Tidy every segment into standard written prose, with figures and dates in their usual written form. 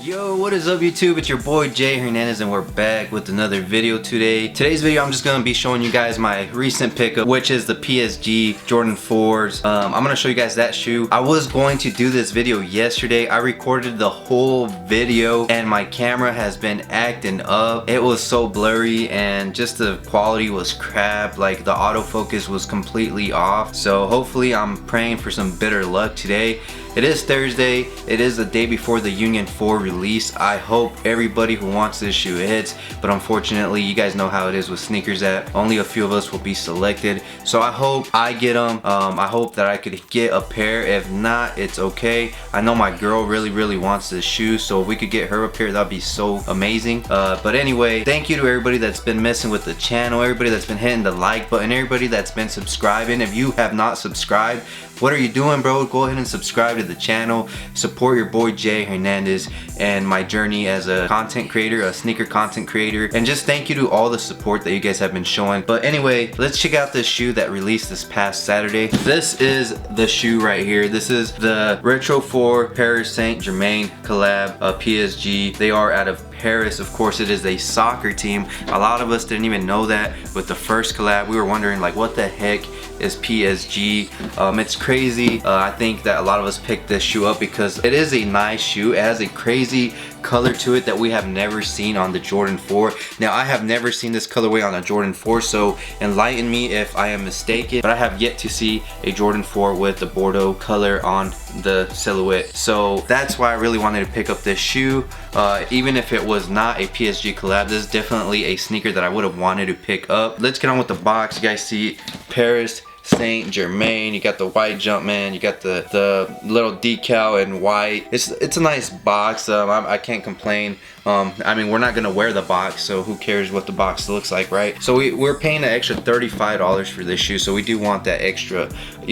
Yo, what is up YouTube? It's your boy Jay Hernandez and we're back with another video today. Today's video I'm just going to be showing you guys my recent pickup, which is the PSG Jordan 4s. I'm going to show you guys that shoe. I was going to do this video yesterday. I recorded the whole video and my camera has been acting up. It was so blurry and just the quality was crap. Like the autofocus was completely off. So hopefully I'm praying for some better luck today. It is Thursday. It is the day before the Union 4 release. I hope everybody who wants this shoe hits, but unfortunately you guys know how it is with sneakers that only a few of us will be selected. So I hope I get them. I hope that I could get a pair. If not, it's okay. I know my girl really wants this shoe, so if we could get her a pair, that'd be so amazing. But anyway, thank you to everybody that's been messing with the channel, everybody that's been hitting the like button, everybody that's been subscribing. If you have not subscribed, what are you doing, bro? Go ahead and subscribe to the channel. Support your boy Jay Hernandez and my journey as a content creator, a sneaker content creator. And just thank you to all the support that you guys have been showing. But anyway, let's check out this shoe that released this past Saturday. This is the shoe right here. This is the Retro 4 Paris Saint-Germain collab PSG. They are out of Paris. Of course, it is a soccer team. A lot of us didn't even know that with the first collab. We were wondering like, what the heck is PSG? It's crazy. I think that a lot of us picked this shoe up because it is a nice shoe. It has a crazy color to it that we have never seen on the Jordan 4. Now, I have never seen this colorway on a Jordan 4, so enlighten me if I am mistaken, but I have yet to see a Jordan 4 with the Bordeaux color on the silhouette. So that's why I really wanted to pick up this shoe. Even if it was not a PSG collab, this is definitely a sneaker that I would have wanted to pick up. Let's get on with the box. You guys see Paris Saint-Germain, you got the white Jumpman, you got the little decal in white. It's a nice box. I can't complain. I mean, we're not gonna wear the box, so who cares what the box looks like, right? So we're paying an extra $35 for this shoe, so we do want that extra,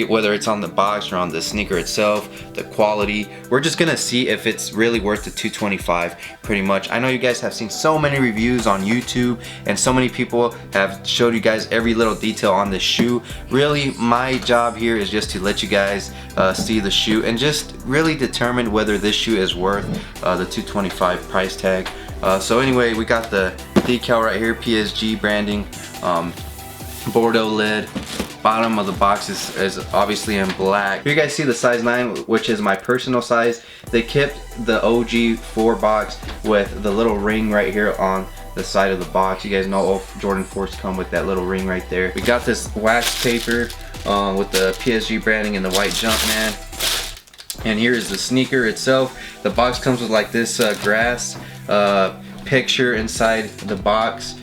whether it's on the box or on the sneaker itself, the quality. We're just gonna see if it's really worth the $225, pretty much. I know you guys have seen so many reviews on YouTube, and so many people have showed you guys every little detail on this shoe. Really, my job here is just to let you guys see the shoe and just really determine whether this shoe is worth the $225 price tag. So anyway, we got the decal right here, PSG branding, Bordeaux lid. Bottom of the box is obviously in black. Here you guys see the size 9, which is my personal size. They kept the OG 4 box with the little ring right here on the side of the box. You guys know all Jordan 4s come with that little ring right there. We got this wax paper with the PSG branding and the white Jumpman. And here is the sneaker itself. The box comes with like this grass picture inside the box.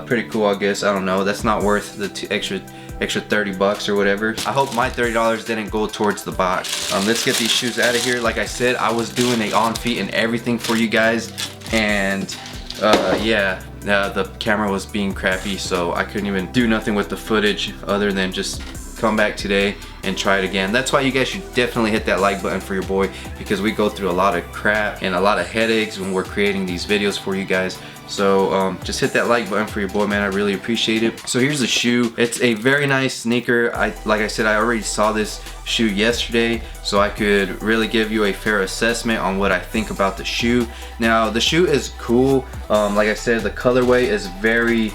Pretty cool, I guess. I don't know. That's not worth the extra 30 bucks or whatever. I hope my $30 didn't go towards the box. Let's get these shoes out of here. Like I said, I was doing a on feet and everything for you guys, and yeah, the camera was being crappy, so I couldn't even do nothing with the footage other than just come back today and try it again. That's why you guys should definitely hit that like button for your boy, because we go through a lot of crap and a lot of headaches when we're creating these videos for you guys. So just hit that like button for your boy, man. I really appreciate it. So here's the shoe. It's a very nice sneaker. Like I said, I already saw this shoe yesterday, so I could really give you a fair assessment on what I think about the shoe. Now, the shoe is cool. Like I said, the colorway is very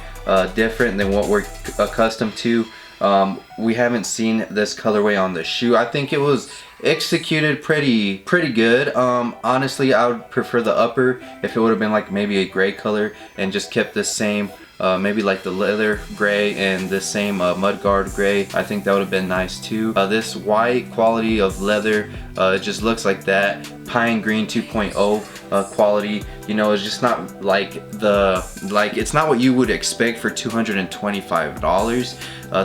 different than what we're accustomed to. We haven't seen this colorway on the shoe. I think it was executed pretty good. Honestly, I would prefer the upper if it would have been like maybe a gray color and just kept the same, maybe like the leather gray and the same mudguard gray. I think that would have been nice too. This white quality of leather, it just looks like that pine green 2.0 quality. You know, it's just not like it's not what you would expect for $225.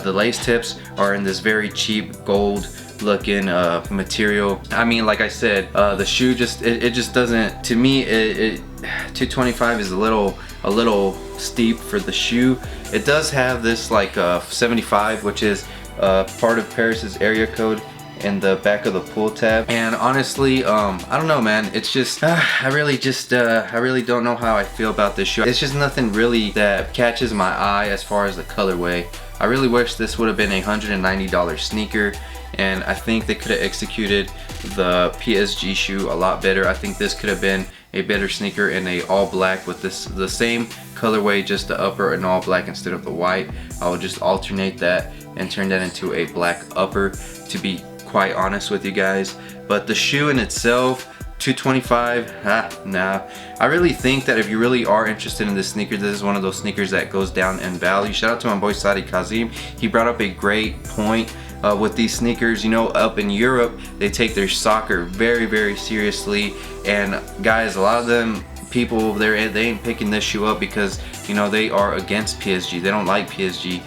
The lace tips are in this very cheap gold looking material. I mean, like I said, the shoe just it just doesn't, to me, $225 is a little steep for the shoe. It does have this like 75, which is part of Paris's area code, in the back of the pull tab. And honestly, I don't know, man. It's just I really don't know how I feel about this shoe. It's just nothing really that catches my eye as far as the colorway. I really wish this would have been a $190 sneaker, and I think they could have executed the PSG shoe a lot better. I think this could have been a better sneaker in a all black with the same colorway, just the upper and all black instead of the white. I will just alternate that and turn that into a black upper, to be quite honest with you guys. But the shoe in itself, $225, nah. I really think that if you really are interested in this sneaker, this is one of those sneakers that goes down in value. Shout out to my boy Sadi Kazim. He brought up a great point with these sneakers. You know, up in Europe, they take their soccer very, very seriously. And guys, a lot of them people over there, they ain't picking this shoe up because, you know, they are against PSG. They don't like PSG.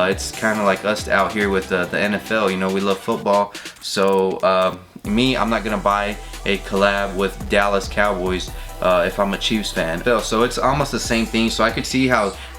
It's kind of like us out here with the NFL. You know, we love football. So me, I'm not gonna buy a collab with Dallas Cowboys if I'm a Chiefs fan. So it's almost the same thing. So I could see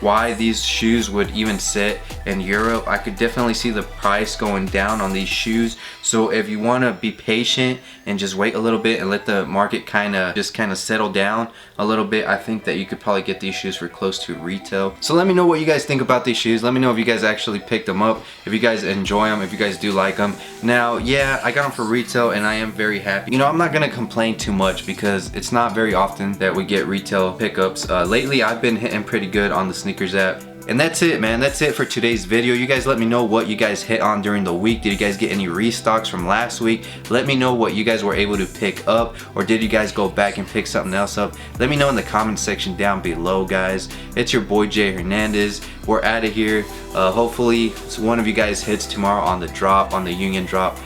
why these shoes would even sit in Europe. I could definitely see the price going down on these shoes. So if you want to be patient and just wait a little bit and let the market kind of settle down a little bit, I think that you could probably get these shoes for close to retail. So let me know what you guys think about these shoes. Let me know if you guys actually picked them up, if you guys enjoy them, if you guys do like them. Now, yeah, I got them for retail and I am very happy. You know, I'm not gonna complain too much because it's not very often that we get retail pickups. Lately, I've been hitting pretty good on the sneakers app. And that's it, man. That's it for today's video. You guys let me know what you guys hit on during the week. Did you guys get any restocks from last week? Let me know what you guys were able to pick up, or did you guys go back and pick something else up? Let me know in the comment section down below, guys. It's your boy Jay Hernandez. We're out of here. Hopefully one of you guys hits tomorrow on the drop, on the Union drop.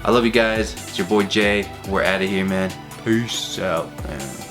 I love you guys. It's your boy Jay. We're out of here, man. Peace out, man.